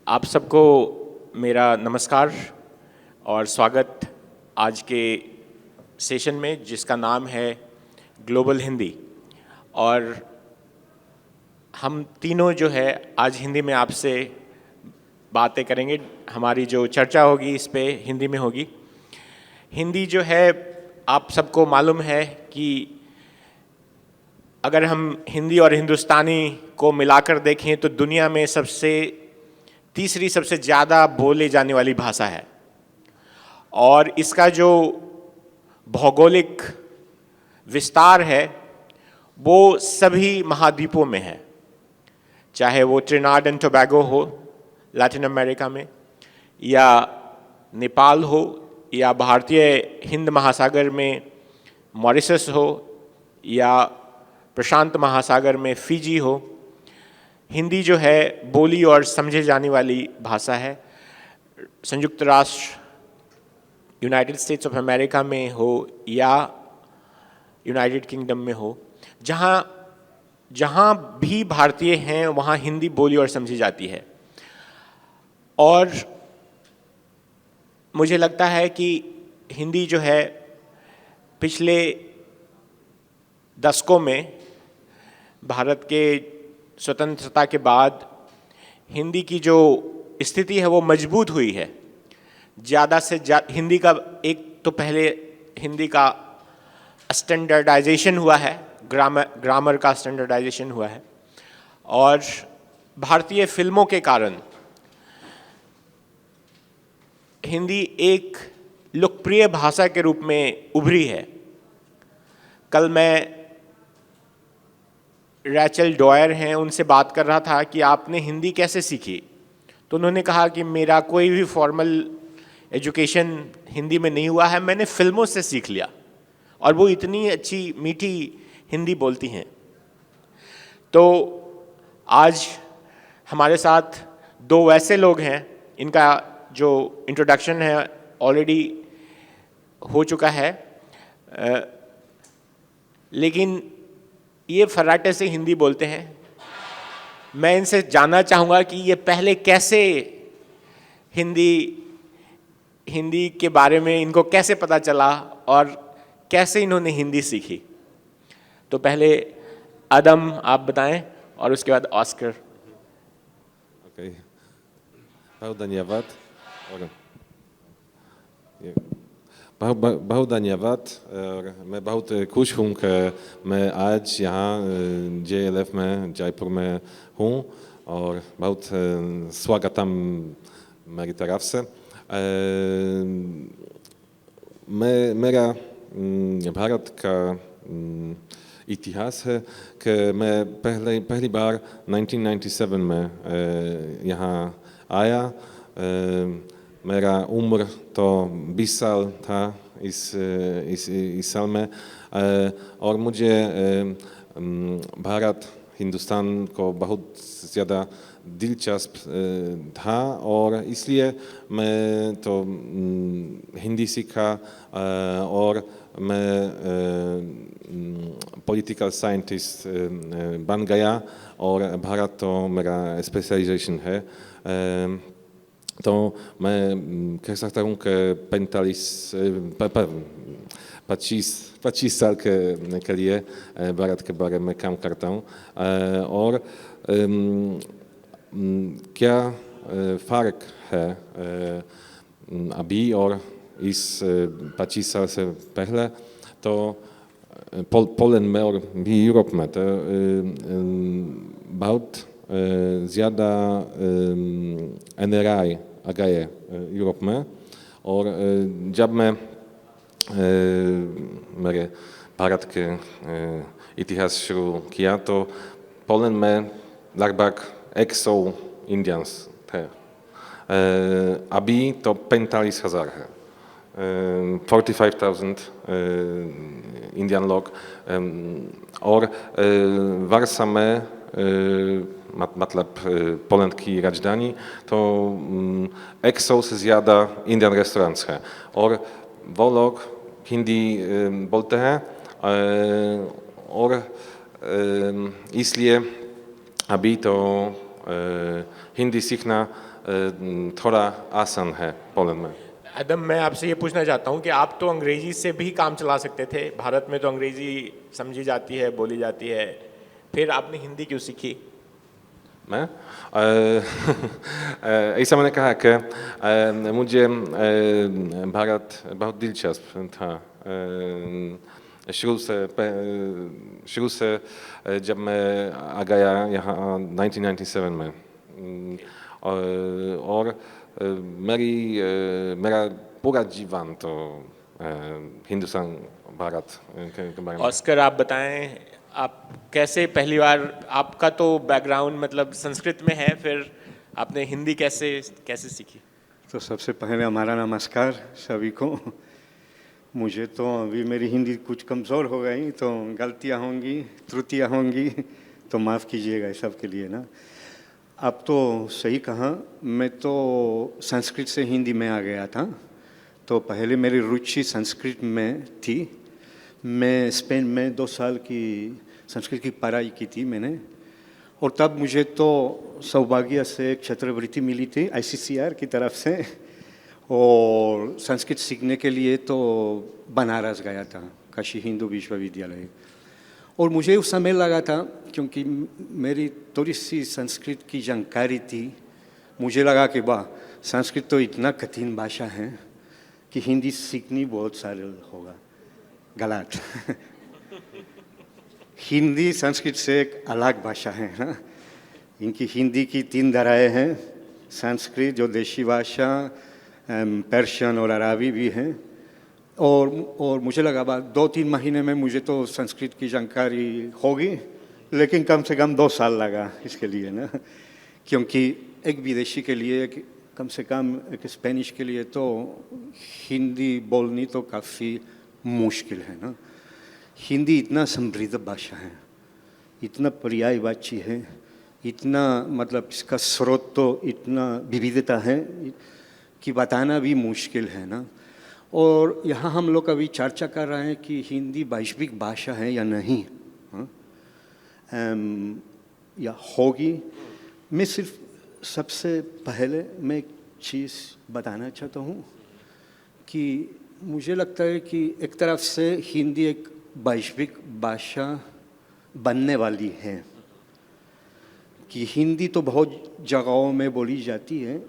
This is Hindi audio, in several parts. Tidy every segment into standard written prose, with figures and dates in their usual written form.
आप सबको मेरा नमस्कार और स्वागत आज के सेशन में जिसका नाम है ग्लोबल हिंदी। और हम तीनों जो है आज हिंदी में आपसे बातें करेंगे। हमारी जो चर्चा होगी इस पे हिंदी में होगी। हिंदी जो है आप सबको मालूम है कि अगर हम हिंदी और हिंदुस्तानी को मिलाकर देखें तो दुनिया में तीसरी सबसे ज़्यादा बोले जाने वाली भाषा है। और इसका जो भौगोलिक विस्तार है वो सभी महाद्वीपों में है, चाहे वो ट्रिनिडाद एंड टोबैगो हो लैटिन अमेरिका में, या नेपाल हो, या भारतीय हिंद महासागर में मॉरिशस हो, या प्रशांत महासागर में फिजी हो। हिंदी जो है बोली और समझे जाने वाली भाषा है। संयुक्त राष्ट्र यूनाइटेड स्टेट्स ऑफ अमेरिका में हो या यूनाइटेड किंगडम में हो, जहाँ भी भारतीय हैं वहाँ हिंदी बोली और समझी जाती है। और मुझे लगता है कि हिंदी जो है पिछले दशकों में भारत के स्वतंत्रता के बाद हिंदी की जो स्थिति है वो मजबूत हुई है। ज़्यादा से ज़्यादा हिंदी का तो पहले हिंदी का स्टैंडर्डाइजेशन हुआ है, ग्रामर का स्टैंडर्डाइजेशन हुआ है, और भारतीय फिल्मों के कारण हिंदी एक लोकप्रिय भाषा के रूप में उभरी है। कल मैं रैचल डॉयर हैं उनसे बात कर रहा था कि आपने हिंदी कैसे सीखी, तो उन्होंने कहा कि मेरा कोई भी फॉर्मल एजुकेशन हिंदी में नहीं हुआ है, मैंने फिल्मों से सीख लिया, और वो इतनी अच्छी मीठी हिंदी बोलती हैं। तो आज हमारे साथ दो वैसे लोग हैं, इनका जो इंट्रोडक्शन है ऑलरेडी हो चुका है, लेकिन ये फर्राटे से हिंदी बोलते हैं। मैं इनसे जानना चाहूँगा कि ये पहले कैसे हिंदी के बारे में इनको कैसे पता चला और कैसे इन्होंने हिंदी सीखी। तो पहले आदम आप बताएं और उसके बाद ऑस्कर। ओके, बहुत धन्यवाद। बहुत धन्यवाद। मैं बहुत खुश हूँ कि मैं आज यहाँ JLF में जयपुर में हूँ, और बहुत स्वागतम मेरी तरफ से। मेरा भारत का इतिहास है कि मैं पहली बार 1997 में यहाँ आया। मेरा उम्र तो 20 साल था इस साल में, और मुझे भारत हिंदुस्तान को बहुत ज़्यादा दिलचस्प था, और इसलिए मैं तो हिंदी सीखा, और मैं पॉलिटिकल साइंटिस्ट बन गया, और भारत तो मेरा स्पेशलाइजेशन है। तो मैं कह सकता हूँ कि 25 साल के लिए भारत के बारे में काम करता हूँ। और क्या फ़र्क है अभी और इस 25 साल से पहले, तो पोलैंड में और भी यूरोप में तो बहुत ज़्यादा NRI आ गए यूरोप में। और जब मैं मेरे भारत के इतिहास शुरू किया तो पोलैंड में लगभग 100 इंडियंस थे। अभी तो 45,000 है, 45,000 इंडियन लोग। और वारसा में मतलब पोलैंड की राजधानी, तो 100 से ज़्यादा इंडियन रेस्टोरेंट्स हैं, और वो लोग हिंदी बोलते हैं। और इसलिए अभी तो हिंदी सीखना थोड़ा आसान है पोलैंड में। एडम, मैं आपसे ये पूछना चाहता हूँ कि आप तो अंग्रेजी से भी काम चला सकते थे, भारत में तो अंग्रेजी समझी जाती है, बोली जाती है, फिर आपने हिंदी क्यों सीखी? मैं ऐसा मैंने कहा कि मुझे भारत बहुत दिलचस्प था। शुरू से जब मैं आ गया यहाँ 1997 में, और मेरा पूरा जीवन तो हिंदुस्तान भारत के बारे में। ऑस्कर, आप बताएं, आप कैसे पहली बार, आपका तो बैकग्राउंड मतलब संस्कृत में है, फिर आपने हिंदी कैसे कैसे सीखी? तो सबसे पहले हमारा नमस्कार सभी को। मुझे तो अभी मेरी हिंदी कुछ कमज़ोर हो गई, तो गलतियाँ होंगी, त्रुटियाँ होंगी, तो माफ़ कीजिएगा सबके लिए ना। अब तो सही कहा, मैं तो संस्कृत से हिंदी में आ गया था, तो पहले मेरी रुचि संस्कृत में थी। मैं स्पेन में 2 साल की संस्कृत की पढ़ाई की थी मैंने, और तब मुझे तो सौभाग्य से एक छात्रवृत्ति मिली थी ICCR की तरफ से, और संस्कृत सीखने के लिए तो बनारस गया था, काशी हिंदू विश्वविद्यालय। और मुझे उस समय लगा था, क्योंकि मेरी थोड़ी सी संस्कृत की जानकारी थी, मुझे लगा कि वाह, संस्कृत तो इतना कठिन भाषा है कि हिंदी सीखनी बहुत सरल होगा। गलत। हिंदी संस्कृत से एक अलग भाषा है ना। इनकी हिंदी की 3 धाराएं हैं, संस्कृत जो देशी भाषा, पर्शियन और अरबी भी हैं। और मुझे लगा बात 2-3 महीने में मुझे तो संस्कृत की जानकारी होगी, लेकिन कम से कम 2 साल लगा इसके लिए ना, क्योंकि एक विदेशी के लिए, कम से कम एक स्पेनिश के लिए तो हिंदी बोलनी तो काफ़ी मुश्किल है ना। हिंदी इतना समृद्ध भाषा है, इतना पर्यायवाची है, इतना मतलब इसका स्रोत तो इतना विविधता है कि बताना भी मुश्किल है ना। और यहाँ हम लोग अभी चर्चा कर रहे हैं कि हिंदी वैश्विक भाषा है या नहीं, या होगी। मैं सिर्फ सबसे पहले मैं एक चीज़ बताना चाहता हूँ कि मुझे लगता है कि एक तरफ से हिंदी एक वैश्विक भाषा बनने वाली है, कि हिंदी तो बहुत जगहों में बोली जाती है,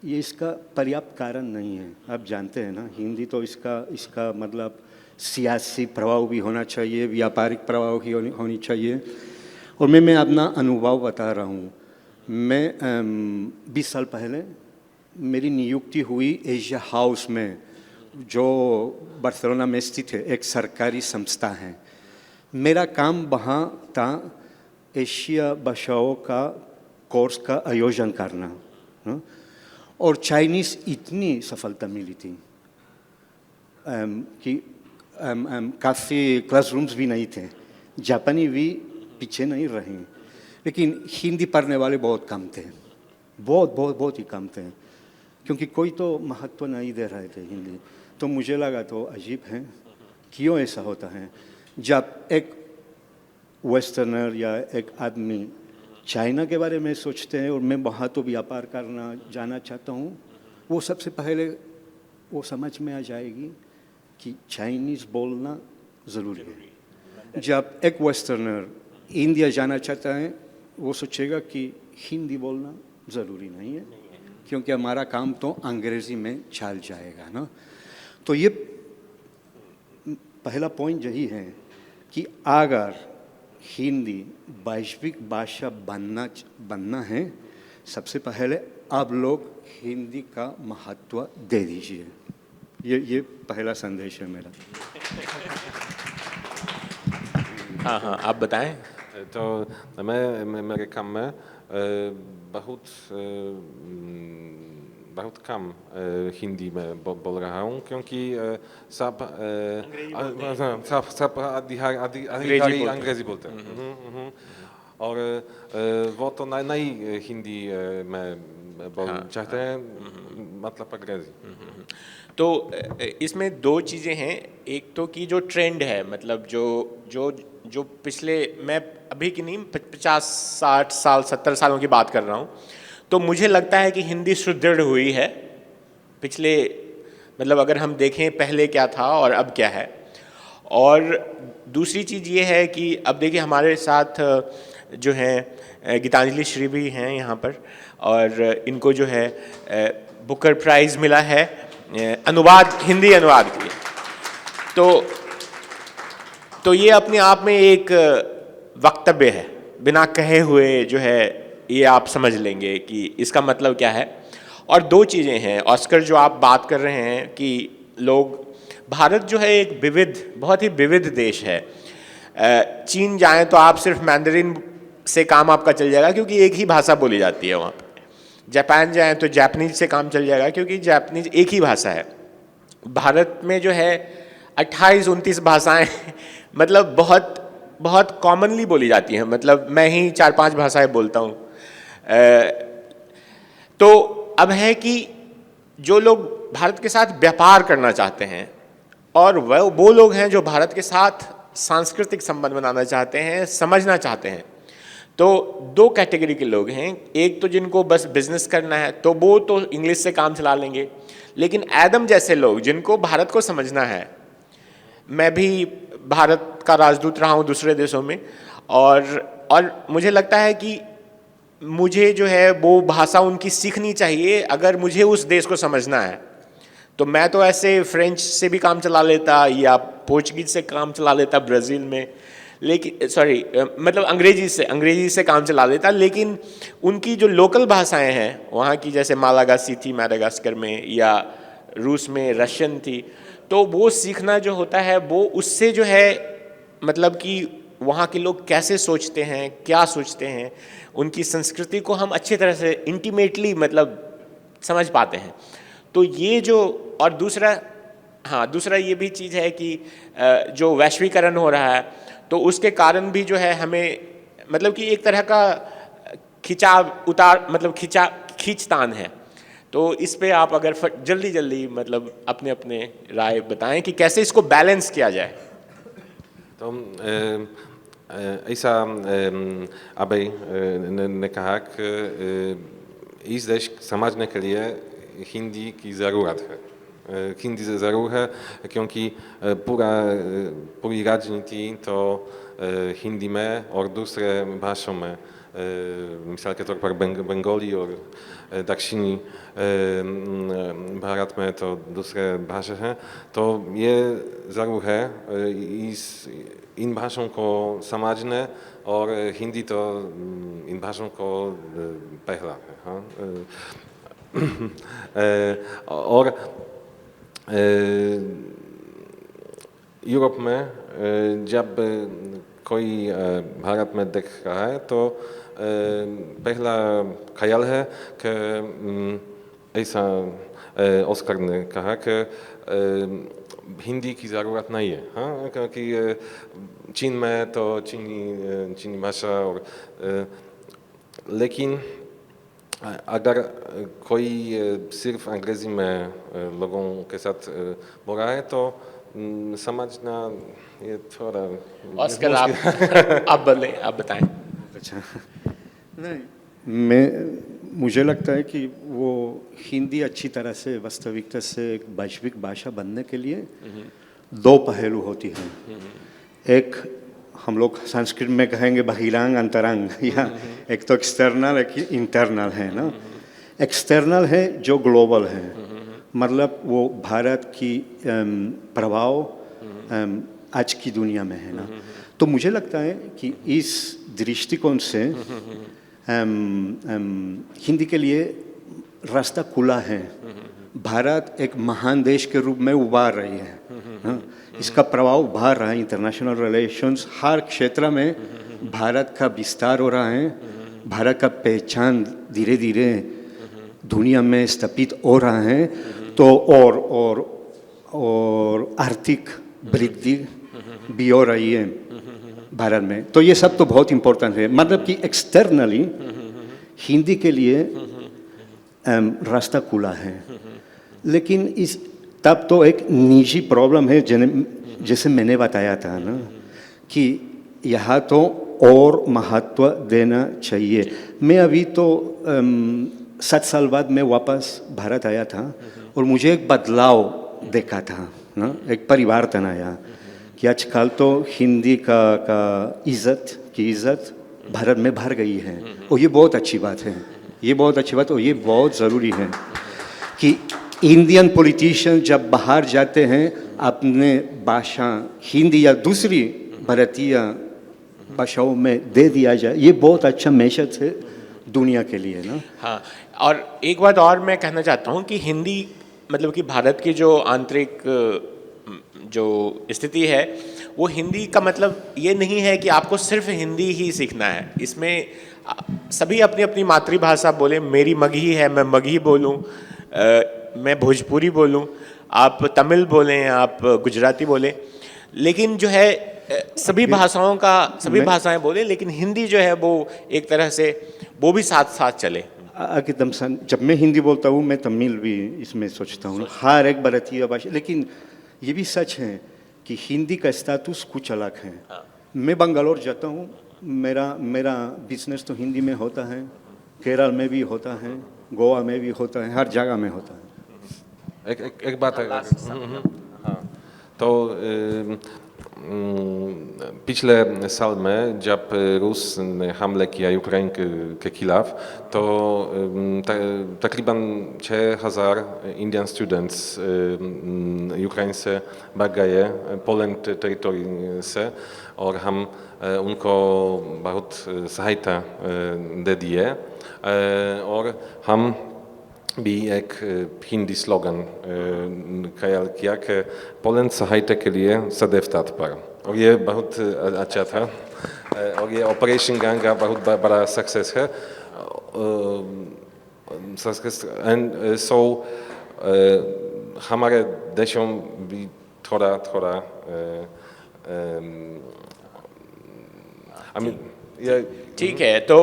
ये इसका पर्याप्त कारण नहीं है। आप जानते हैं ना, हिंदी तो इसका मतलब सियासी प्रभाव भी होना चाहिए, व्यापारिक प्रभाव भी होनी चाहिए। और मैं अपना अनुभव बता रहा हूँ। मैं 20 साल पहले मेरी नियुक्ति हुई एशिया हाउस में, जो बार्सिलोना में स्थित है, एक सरकारी संस्था है। मेरा काम वहाँ था एशिया भाषाओं का कोर्स का आयोजन करना, और चाइनीज़ इतनी सफलता मिली थी कि काफ़ी क्लासरूम्स भी नहीं थे, जापानी भी पीछे नहीं रहे, लेकिन हिंदी पढ़ने वाले बहुत कम थे, बहुत ही कम थे, क्योंकि कोई तो महत्व नहीं दे रहे थे हिंदी। तो मुझे लगा तो अजीब है, क्यों ऐसा होता है। जब एक वेस्टर्नर या एक आदमी चाइना के बारे में सोचते हैं और मैं वहाँ तो व्यापार करना जाना चाहता हूँ, वो सबसे पहले वो समझ में आ जाएगी कि चाइनीज़ बोलना ज़रूरी है। जब एक वेस्टर्नर इंडिया जाना चाहता है, वो सोचेगा कि हिंदी बोलना ज़रूरी नहीं है, क्योंकि हमारा काम तो अंग्रेज़ी में चल जाएगा ना। तो ये पहला पॉइंट यही है कि अगर हिंदी वैश्विक भाषा बनना है, सबसे पहले आप लोग हिंदी का महत्व दे दीजिए। ये पहला संदेश है मेरा। हाँ, आप बताएं। तो मैं मेरे काम में बहुत कम हिंदी में बोल रहा हूँ, क्योंकि सब अधिकारी अंग्रेजी बोलते हैं, और वो तो नई हिंदी में बोल चाहते हैं, मतलब अंग्रेजी। तो इसमें 2 चीज़ें हैं। एक तो कि जो ट्रेंड है, मतलब जो पिछले, मैं अभी की नहीं, 50, 60 साल, 70 सालों की बात कर रहा हूँ, तो मुझे लगता है कि हिंदी सुदृढ़ हुई है पिछले, मतलब अगर हम देखें पहले क्या था और अब क्या है। और दूसरी चीज़ ये है कि अब देखिए हमारे साथ जो हैं गीतांजलि श्री भी हैं यहाँ पर, और इनको जो है बुकर प्राइज़ मिला है अनुवाद, हिंदी अनुवाद के लिए। तो ये अपने आप में एक वक्तव्य है, बिना कहे हुए जो है ये आप समझ लेंगे कि इसका मतलब क्या है। और दो चीज़ें हैं ऑस्कर, जो आप बात कर रहे हैं कि लोग, भारत जो है एक विविध, बहुत ही विविध देश है। चीन जाएं तो आप सिर्फ मैंdarin से काम आपका चल जाएगा क्योंकि एक ही भाषा बोली जाती है वहाँ पे। जापान जाएं तो जापानीज से काम चल जाएगा क्योंकि जापानीज एक ही भाषा है। भारत में जो है 28-29 भाषाएं मतलब बहुत बहुत कॉमनली बोली जाती हैं, मतलब मैं ही 4-5 भाषाएं बोलता हूँ। तो अब है कि जो लोग भारत के साथ व्यापार करना चाहते हैं और वो लोग हैं जो भारत के साथ सांस्कृतिक संबंध बनाना चाहते हैं, समझना चाहते हैं, तो दो कैटेगरी के लोग हैं। एक तो जिनको बस बिजनेस करना है तो वो तो इंग्लिश से काम चला लेंगे, लेकिन एडम जैसे लोग जिनको भारत को समझना है, मैं भी भारत का राजदूत रहा हूँ दूसरे देशों में, और मुझे लगता है कि मुझे जो है वो भाषा उनकी सीखनी चाहिए अगर मुझे उस देश को समझना है। तो मैं तो ऐसे फ्रेंच से भी काम चला लेता या पोर्चुगीज से काम चला लेता ब्राज़ील में, लेकिन मतलब अंग्रेजी से काम चला लेता, लेकिन उनकी जो लोकल भाषाएं हैं वहाँ की, जैसे मालागासी थी मैडागास्कर में, या रूस में रशियन थी, तो वो सीखना जो होता है वो उससे जो है मतलब कि वहाँ के लोग कैसे सोचते हैं, क्या सोचते हैं, उनकी संस्कृति को हम अच्छी तरह से इंटीमेटली मतलब समझ पाते हैं। तो ये जो, और दूसरा ये भी चीज़ है कि जो वैश्वीकरण हो रहा है तो उसके कारण भी जो है हमें मतलब कि एक तरह का खींचतान है। तो इस पे आप अगर जल्दी मतलब अपने राय बताएं कि कैसे इसको बैलेंस किया जाए। तो ऐसा अभी ने कहा कि इस देश समझने के लिए हिंदी की ज़रूरत है। हिंदी ज़रूर है क्योंकि पूरी राजनीति तो हिंदी में और दूसरे भाषाओं में, मिसाल के तौर पर बंगाली और दक्षिणी भारत में तो दूसरे भाषा हैं। तो ये ज़रूर है इन भाषाओं को समझने, और हिंदी तो इन भाषाओं को पहला है। हाँ, और यूरोप में जब कोई भारत में देख रहा है तो पहला ख्याल है कि ऐसा ऑस्कर ने कहा कि हिंदी की ज़रूरत नहीं है। हाँ, क्योंकि चीन में तो चीनी भाषा, और लेकिन अगर कोई सिर्फ अंग्रेजी में लोगों के साथ बोल रहा है तो समझना ये थोड़ा ऑस्कर आप बताएं। अच्छा, नहीं, मुझे लगता है कि वो हिंदी अच्छी तरह से वास्तविकता से एक वैश्विक भाषा बनने के लिए दो पहलू होती हैं। एक हम लोग संस्कृत में कहेंगे बहिरांग अंतरंग, या एक तो एक्सटर्नल एक इंटरनल है ना। एक्सटर्नल है जो ग्लोबल है, मतलब वो भारत की प्रभाव आज की दुनिया में है ना। तो मुझे लगता है कि इस दृष्टिकोण से हिंदी के लिए रास्ता खुला है। भारत एक महान देश के रूप में उभार रही है, इसका प्रभाव उभार रहा है। इंटरनेशनल रिलेशंस हर क्षेत्र में भारत का विस्तार हो रहा है, भारत का पहचान धीरे धीरे दुनिया में स्थापित हो रहा है। तो और आर्थिक वृद्धि भी हो रही है भारत में। तो ये सब तो बहुत इम्पोर्टेंट है, मतलब कि एक्सटर्नली हिंदी के लिए रास्ता खुला है। लेकिन तब तो एक निजी प्रॉब्लम है, जैसे मैंने बताया था ना, कि यहाँ तो और महत्व देना चाहिए। मैं अभी तो 7 साल बाद मैं वापस भारत आया था और मुझे एक बदलाव देखा था ना, एक परिवर्तन आया कि आजकल तो हिंदी का इज्जत भारत में भर गई है और ये बहुत अच्छी बात है, ये बहुत अच्छी बात और ये बहुत ज़रूरी है कि इंडियन पॉलिटिशियन जब बाहर जाते हैं अपने भाषा हिंदी या दूसरी भारतीय भाषाओं में दे दिया जाए, ये बहुत अच्छा मैसेज है दुनिया के लिए ना। हाँ, और एक बात और मैं कहना चाहता हूँ कि हिंदी मतलब कि भारत की जो आंतरिक जो स्थिति है वो हिंदी का मतलब ये नहीं है कि आपको सिर्फ हिंदी ही सीखना है। इसमें सभी अपनी अपनी मातृभाषा बोलें, मेरी मगही है मैं मगही बोलूँ, मैं भोजपुरी बोलूँ, आप तमिल बोलें, आप गुजराती बोलें, लेकिन जो है सभी भाषाएं बोलें, लेकिन हिंदी जो है वो एक तरह से वो भी साथ साथ चले। एकदम जब मैं हिंदी बोलता हूँ मैं तमिल भी इसमें सोचता हूँ, हर एक भारतीय भाषा। लेकिन ये भी सच है कि हिंदी का स्टेटस कुछ अलग है। मैं बंगलौर जाता हूँ, मेरा बिजनेस तो हिंदी में होता है, केरल में भी होता है, गोवा में भी होता है, हर जगह में होता है। एक बात है। हाँ, तो पिछले साल में जब रूस ने हमले किया यूक्रेन के खिलाफ, तो तकरीबन 6,000 इंडियन स्टूडेंट्स यूक्रेन से भाग गए पोलैंड टेरिटोरी से और हम उनको बहुत सहायता दे दिए और हम भी एक हिंदी स्लोगन किया कि पोलैंड सहायता के लिए सदैव तत्पर, और ये बहुत अच्छा था और ये ऑपरेशन गंगा बहुत बड़ा सक्सेस है। एंड सो हमारे देशों भी थोड़ा ठीक है, तो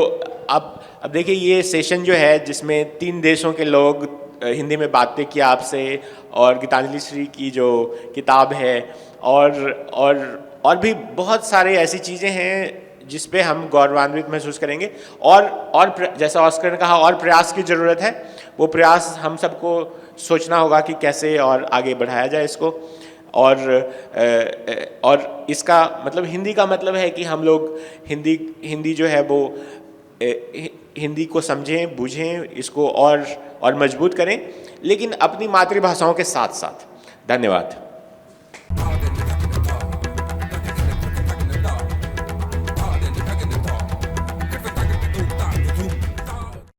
अब देखिए ये सेशन जो है जिसमें 3 देशों के लोग हिंदी में बातें किया आपसे, और गीतांजलि श्री की जो किताब है और भी बहुत सारे ऐसी चीज़ें हैं जिस पे हम गौरवान्वित महसूस करेंगे। और जैसा ऑस्कर ने कहा, और प्रयास की ज़रूरत है। वो प्रयास हम सबको सोचना होगा कि कैसे और आगे बढ़ाया जाए इसको। और इसका मतलब हिंदी का मतलब है कि हम लोग हिंदी जो है वो हिंदी को समझें, बूझें, इसको और मजबूत करें, लेकिन अपनी मातृभाषाओं के साथ साथ। धन्यवाद।